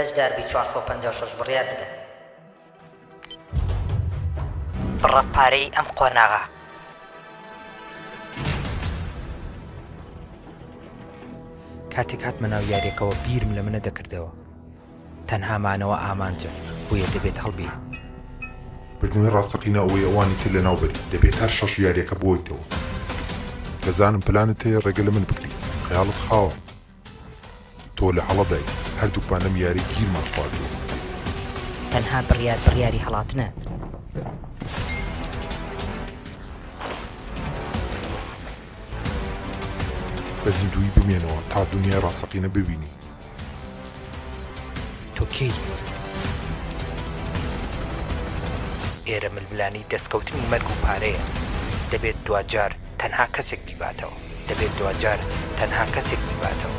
بەشدار بی 456 بڕیار بدە. بڕە پارەی ئەم قۆناغا. کاتێک هاتمە ناو یاریەکەوە بیرم لە منە دەکردەوە. تەنها مانەوە ئامانجە بۆیە دەبێت هەڵبی. بردنەوەی ڕاستەقینە ئەوەی ئەوانی تر لە ناوبەری دەبێت هەر شەش یاریەکە بۆیتەوە. دەزانم پلانت هەیە ڕێگە لە من بکری. خەیاڵت خاوە تۆ لە هەڵەدای هەردووکمان لەم یاری گیرمان خواردەوە. تەنها بڕیاری هەڵاتنە. بە زیندوی بمێنەوە تا دنیای ڕاستەقینە ببینی. تۆ کەی؟ ئێرە ململانی دەستکەوتنی مەرگ و پارەیە. دەبێت دوجار تەنها کەسێک بیباتەوە.